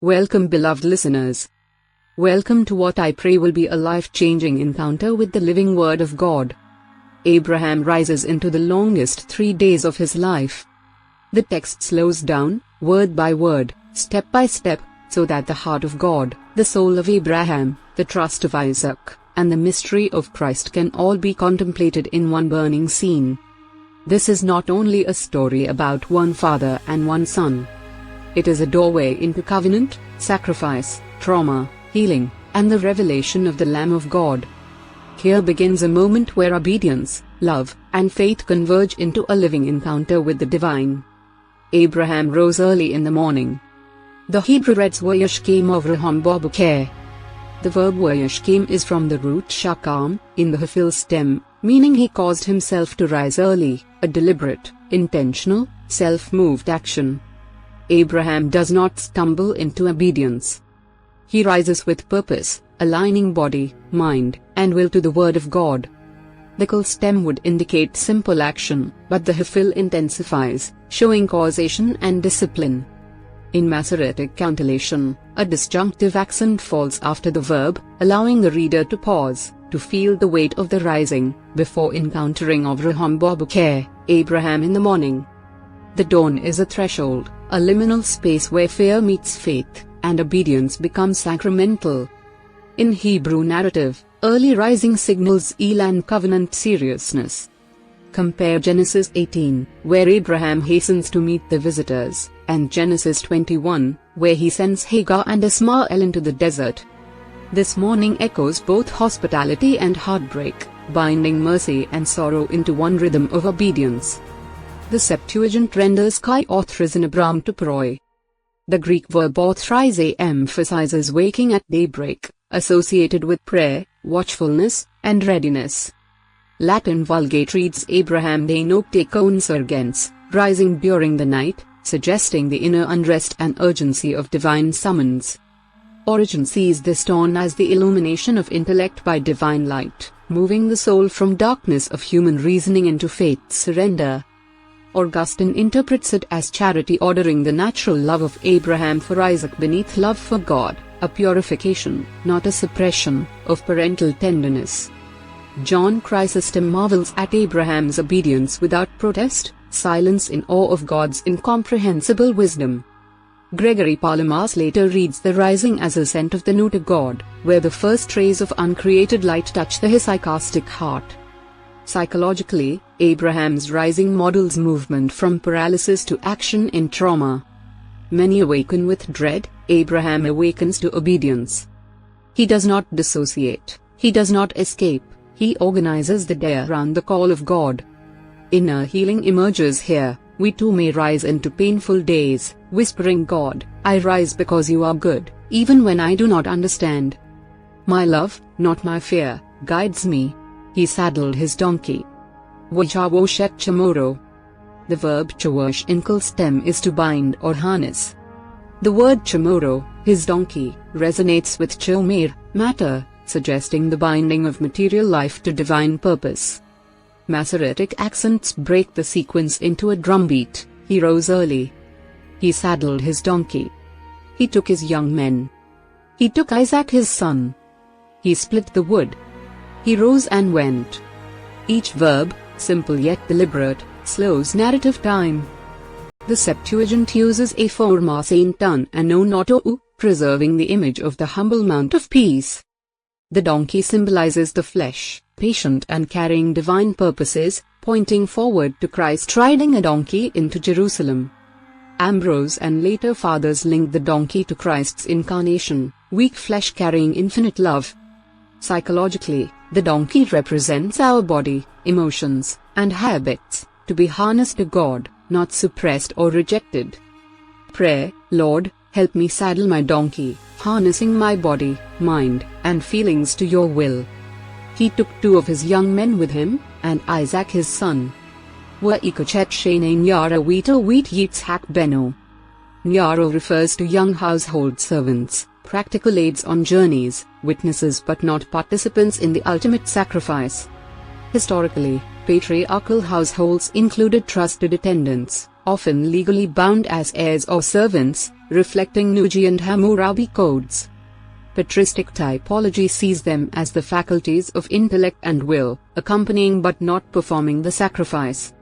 Welcome, beloved listeners. Welcome to what I pray will be a life-changing encounter with the living Word of God. Abraham rises into the longest 3 days of his life. The text slows down, word by word, step by step, so that the heart of God, the soul of Abraham, the trust of Isaac, and the mystery of Christ can all be contemplated in one burning scene. This is not only a story about one father and one son. It is a doorway into covenant, sacrifice, trauma, healing, and the revelation of the Lamb of God. Here begins a moment where obedience, love, and faith converge into a living encounter with the divine. Abraham rose early in the morning. The Hebrew reads Vayashkem Avraham Babuker. The verb Vayashkem is from the root shakam, in the hafil stem, meaning he caused himself to rise early, a deliberate, intentional, self-moved action. Abraham does not stumble into obedience. He rises with purpose, aligning body, mind, and will to the Word of God. The kal stem would indicate simple action, but the hafil intensifies, showing causation and discipline. In Masoretic cantillation, a disjunctive accent falls after the verb, allowing the reader to pause, to feel the weight of the rising, before encountering Avraham Babuker, Abraham in the morning. The dawn is a threshold, a liminal space where fear meets faith, and obedience becomes sacramental. In Hebrew narrative, early rising signals Elan covenant seriousness. Compare Genesis 18, where Abraham hastens to meet the visitors, and Genesis 21, where he sends Hagar and Ishmael into the desert. This morning echoes both hospitality and heartbreak, binding mercy and sorrow into one rhythm of obedience. The Septuagint renders kai authors in Abram to proi. The Greek verb authorize emphasizes waking at daybreak, associated with prayer, watchfulness, and readiness. Latin Vulgate reads Abraham de nocte consurgens, rising during the night, suggesting the inner unrest and urgency of divine summons. Origen sees this dawn as the illumination of intellect by divine light, moving the soul from darkness of human reasoning into faith's surrender. Augustine interprets it as charity ordering the natural love of Abraham for Isaac beneath love for God, a purification, not a suppression, of parental tenderness. John Chrysostom marvels at Abraham's obedience without protest, silence in awe of God's incomprehensible wisdom. Gregory Palamas later reads the rising as ascent of the new to God, where the first rays of uncreated light touch the hesychastic heart. Psychologically, Abraham's rising models movement from paralysis to action in trauma. Many awaken with dread, Abraham awakens to obedience. He does not dissociate, he does not escape, he organizes the day around the call of God. Inner healing emerges here. We too may rise into painful days, whispering, God, I rise because you are good, even when I do not understand. My love, not my fear, guides me. He saddled his donkey. Wajawoshet chamoro. The verb chawash in kal stem is to bind or harness. The word chamoro, his donkey, resonates with chomer, matter, suggesting the binding of material life to divine purpose. Masoretic accents break the sequence into a drumbeat. He rose early. He saddled his donkey. He took his young men. He took Isaac his son. He split the wood. He rose and went. Each verb, simple yet deliberate, slows narrative time. The Septuagint uses a forma sainton and no notou, preserving the image of the humble Mount of Peace. The donkey symbolizes the flesh, patient and carrying divine purposes, pointing forward to Christ riding a donkey into Jerusalem. Ambrose and later fathers linked the donkey to Christ's incarnation, weak flesh carrying infinite love. Psychologically, the donkey represents our body, emotions, and habits, to be harnessed to God, not suppressed or rejected. Pray, Lord, help me saddle my donkey, harnessing my body, mind, and feelings to your will. He took 2 of his young men with him, and Isaac his son. Waikochet shene Nyara wito wheat yitzhak beno. Nyaro refers to young household servants, practical aids on journeys, witnesses but not participants in the ultimate sacrifice. Historically, patriarchal households included trusted attendants, often legally bound as heirs or servants, reflecting Nuji and Hammurabi codes. Patristic typology sees them as the faculties of intellect and will, accompanying but not performing the sacrifice.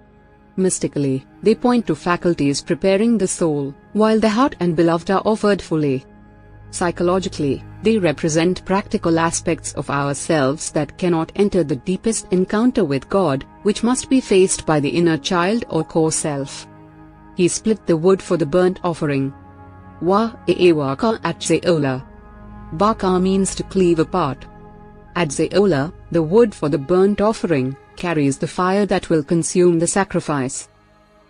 Mystically, they point to faculties preparing the soul, while the heart and beloved are offered fully. Psychologically, they represent practical aspects of ourselves that cannot enter the deepest encounter with God, which must be faced by the inner child or core self. He split the wood for the burnt offering. Wa eewaka atzeola. Baka means to cleave apart. Adzeola, the wood for the burnt offering, carries the fire that will consume the sacrifice.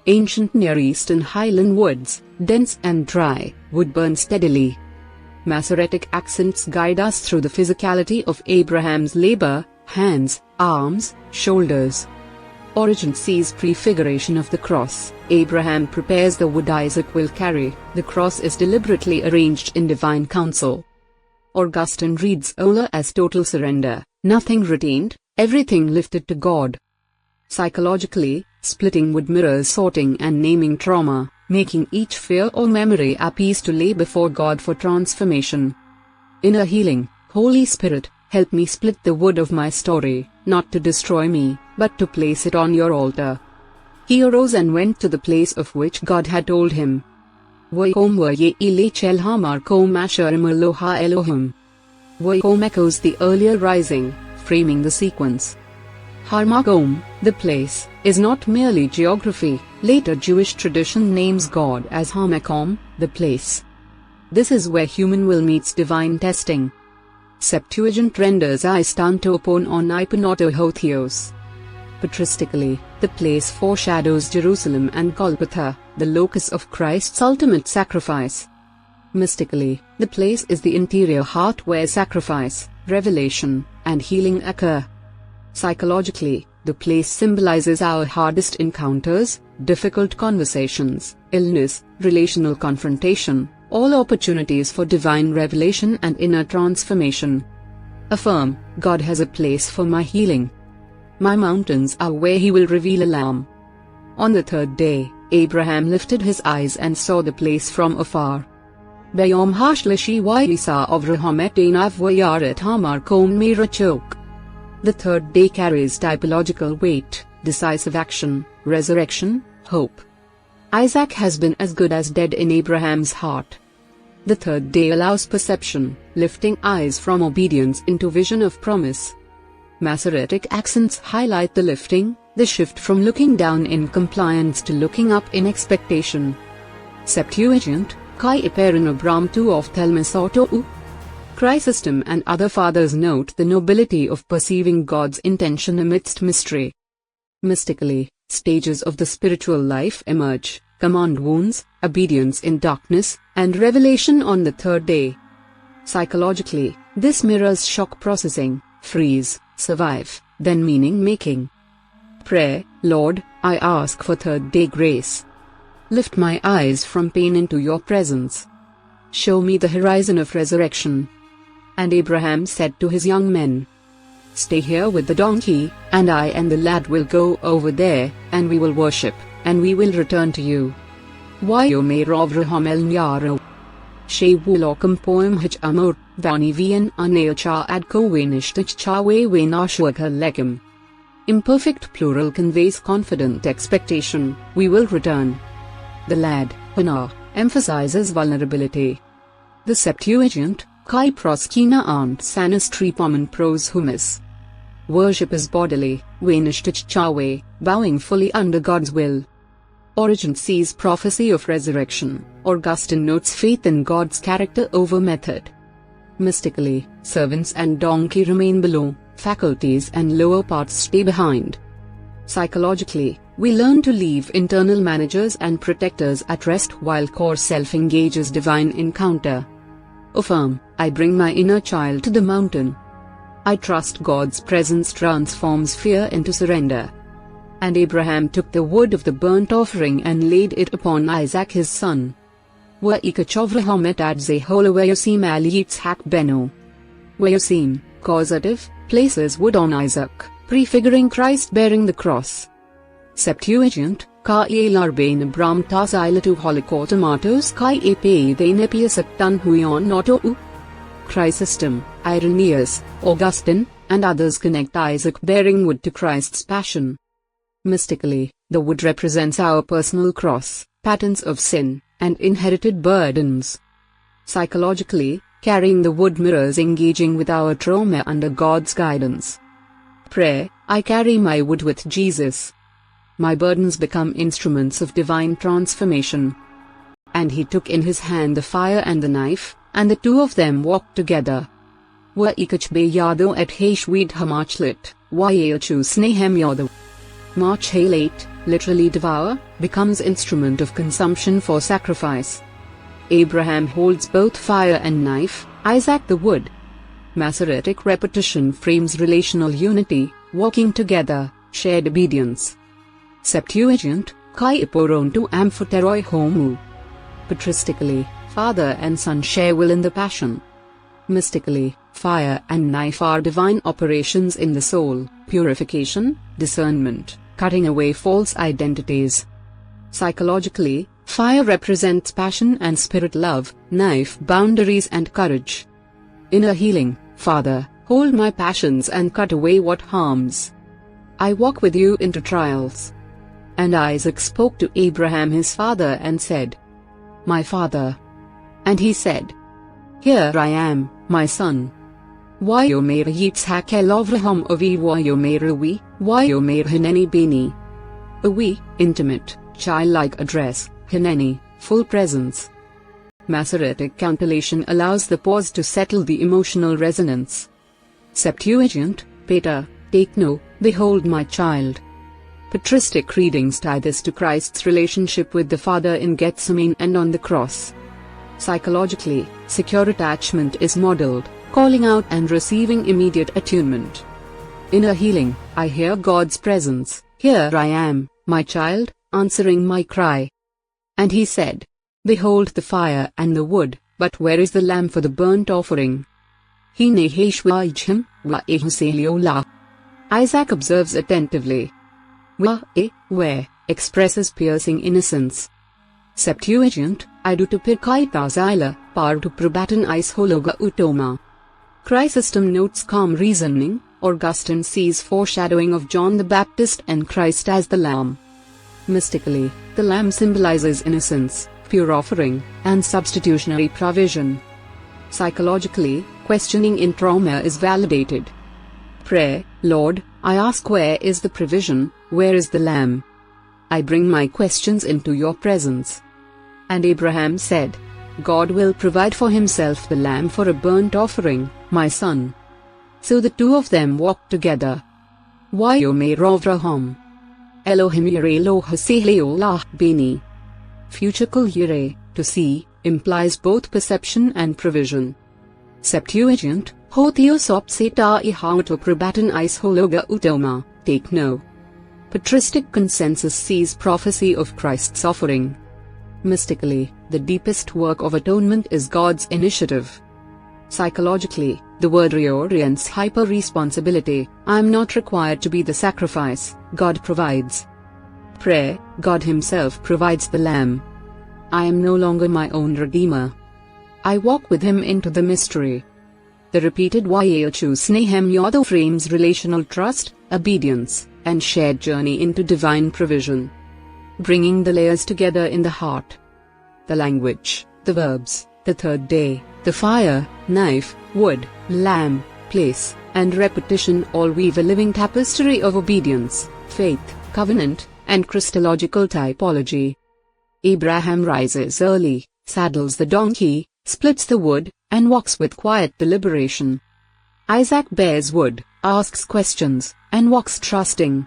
Ancient Near Eastern highland woods, dense and dry, would burn steadily. Masoretic accents guide us through the physicality of Abraham's labor: hands, arms, shoulders. Origen sees prefiguration of the cross. Abraham prepares the wood Isaac will carry. The cross is deliberately arranged in divine counsel. Augustine reads Ola as total surrender, nothing retained, everything lifted to God. Psychologically, splitting wood mirrors sorting and naming trauma, making each fear or memory a piece to lay before God for transformation. Inner healing: Holy Spirit, help me split the wood of my story, not to destroy me, but to place it on your altar. He arose and went to the place of which God had told him. Vaykom Elohim. Vaykom echoes the earlier rising, framing the sequence. Harmakom, the place, is not merely geography. Later Jewish tradition names God as Hamakom, the place. This is where human will meets divine testing. Septuagint renders I stanto upon on iponotohotheos. Patristically, the place foreshadows Jerusalem and Golgotha, the locus of Christ's ultimate sacrifice. Mystically, the place is the interior heart where sacrifice, revelation, and healing occur. Psychologically, the place symbolizes our hardest encounters, difficult conversations, illness, relational confrontation, all opportunities for divine revelation and inner transformation. Affirm: God has a place for my healing. My mountains are where He will reveal Elam. On the third day, Abraham lifted his eyes and saw the place from afar. Bayom hashlishi vayisa Avraham et einav vayaret hamar kom mirachok. The third day carries typological weight, decisive action, resurrection, hope. Isaac has been as good as dead in Abraham's heart. The third day allows perception, lifting eyes from obedience into vision of promise. Masoretic accents highlight the lifting, the shift from looking down in compliance to looking up in expectation. Septuagint, Kai Eperin Abram tu of Thelmesotou. Chrysostom and other fathers note the nobility of perceiving God's intention amidst mystery. Mystically, stages of the spiritual life emerge: command wounds, obedience in darkness, and revelation on the third day. Psychologically, this mirrors shock processing: freeze, survive, then meaning-making. Prayer: Lord, I ask for third day grace. Lift my eyes from pain into your presence. Show me the horizon of resurrection. And Abraham said to his young men, Stay here with the donkey, and I and the lad will go over there, and we will worship, and we will return to you. Vayome Avraham el Nyaro. Shewulokam poem hich amor, vani vien anel cha ad kovenishtich cha we venashwaka lekim. Imperfect plural conveys confident expectation: we will return. The lad, Hana, emphasizes vulnerability. The Septuagint, Kai proskina ant sanis tripomon pros humus. Worship is bodily, venishtic chawe, bowing fully under God's will. Origen sees prophecy of resurrection. Augustine notes faith in God's character over method. Mystically, servants and donkey remain below, faculties and lower parts stay behind. Psychologically, we learn to leave internal managers and protectors at rest while core self engages divine encounter. Affirm: I bring my inner child to the mountain. I trust God's presence transforms fear into surrender. And Abraham took the wood of the burnt offering and laid it upon Isaac his son. Va'ikachovrahem et adzehola vayosim al Yitzhak beno. Vayosim, causative, places wood on Isaac, prefiguring Christ bearing the cross. Septuagint, Ka elarbain bram tas ilatu holocotomatos kai epe they nepius tan huion noto u. Chrysostom, Irenaeus, Augustine, and others connect Isaac bearing wood to Christ's passion. Mystically, the wood represents our personal cross, patterns of sin, and inherited burdens. Psychologically, carrying the wood mirrors engaging with our trauma under God's guidance. Prayer, I carry my wood with Jesus. My burdens become instruments of divine transformation. And he took in his hand the fire and the knife, and the two of them walked together. Wa ikach be yado et heshweed hamachlit, wa yechu snehem yado. March halate, literally devour, becomes instrument of consumption for sacrifice. Abraham holds both fire and knife, Isaac the wood. Masoretic repetition frames relational unity, walking together, shared obedience. Septuagint, kai iporontu amphoteroi homu. Patristically, father and son share will in the passion. Mystically, fire and knife are divine operations in the soul, purification, discernment, cutting away false identities. Psychologically, fire represents passion and spirit love, knife boundaries and courage. Inner healing, Father, hold my passions and cut away what harms. I walk with you into trials. And Isaac spoke to Abraham his father and said, My father. And he said, Here I am, my son. Wayomer Yitzhak Elovraham Avi Wayomer Awi, Wayomer Hineni Beni. Awi, intimate, childlike address, Hineni, full presence. Masoretic cantillation allows the pause to settle the emotional resonance. Septuagint, Pater, take no, behold my child. Patristic readings tie this to Christ's relationship with the Father in Gethsemane and on the cross. Psychologically, secure attachment is modeled, calling out and receiving immediate attunement. Inner healing, I hear God's presence, here I am, my child, answering my cry. And he said, Behold the fire and the wood, but where is the lamb for the burnt offering? Isaac observes attentively. Where, expresses piercing innocence. Septuagint, I do to pirkaita zyla, par to probaton is hologa utoma. Chrysostom notes calm reasoning, Augustine sees foreshadowing of John the Baptist and Christ as the Lamb. Mystically, the Lamb symbolizes innocence, pure offering, and substitutionary provision. Psychologically, questioning in trauma is validated. Prayer, Lord, I ask where is the provision, where is the Lamb? I bring my questions into your presence. And Abraham said, God will provide for himself the lamb for a burnt offering, my son. So the two of them walked together. Wayomer Avraham. Elohim yireh lo haseh beni. Future kol yireh, to see, implies both perception and provision. Septuagint, ho theosop seta ihauto probaton is hologa utoma, take no. Patristic consensus sees prophecy of Christ's offering. Mystically, the deepest work of atonement is God's initiative. Psychologically, the word reorients hyper-responsibility, I am not required to be the sacrifice, God provides. Prayer, God himself provides the lamb. I am no longer my own redeemer. I walk with him into the mystery. The repeated Yachu Snehem Yado frames relational trust, obedience, and shared journey into divine provision. Bringing the layers together in the heart. The language, the verbs, the third day, the fire, knife, wood, lamb, place, and repetition all weave a living tapestry of obedience, faith, covenant, and Christological typology. Abraham rises early, saddles the donkey, splits the wood, and walks with quiet deliberation. Isaac bears wood, asks questions, and walks trusting.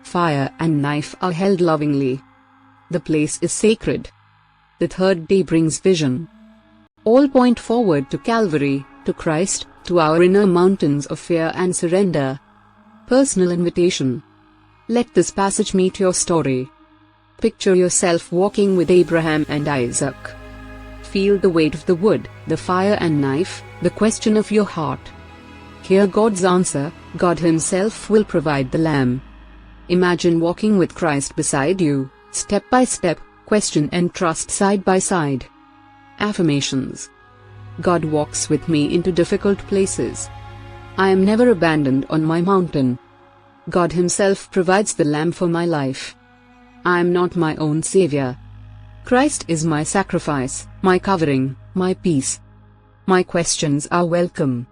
Fire and knife are held lovingly. The place is sacred. The third day brings vision. All point forward to Calvary, to Christ, to our inner mountains of fear and surrender. Personal invitation. Let this passage meet your story. Picture yourself walking with Abraham and Isaac. Feel the weight of the wood, the fire and knife, the question of your heart. Hear God's answer, God himself will provide the lamb. Imagine walking with Christ beside you, Step by step, question and trust side by side. Affirmations. God walks with me into difficult places. I am never abandoned on my mountain. God Himself provides the lamb for my life. I am not my own savior. Christ is my sacrifice, my covering, my peace. My questions are welcome.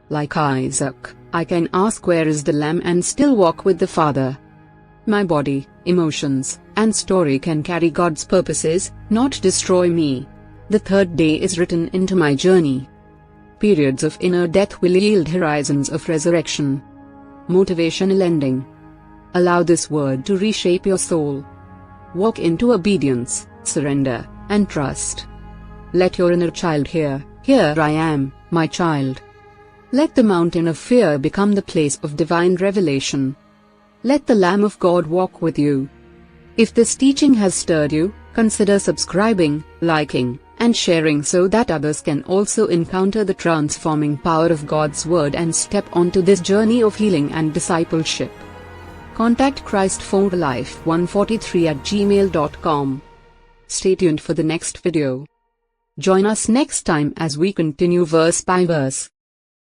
Like Isaac, I can ask where is the lamb and still walk with the Father. My body, emotions, and story can carry God's purposes, not destroy me. The third day is written into my journey. Periods of inner death will yield horizons of resurrection. Motivational ending. Allow this word to reshape your soul. Walk into obedience, surrender, and trust. Let your inner child hear, "Here I am, my child." Let the mountain of fear become the place of divine revelation. Let the Lamb of God walk with you. If this teaching has stirred you, consider subscribing, liking, and sharing so that others can also encounter the transforming power of God's Word and step onto this journey of healing and discipleship. Contact christforlife143@gmail.com. Stay tuned for the next video. Join us next time as we continue verse by verse.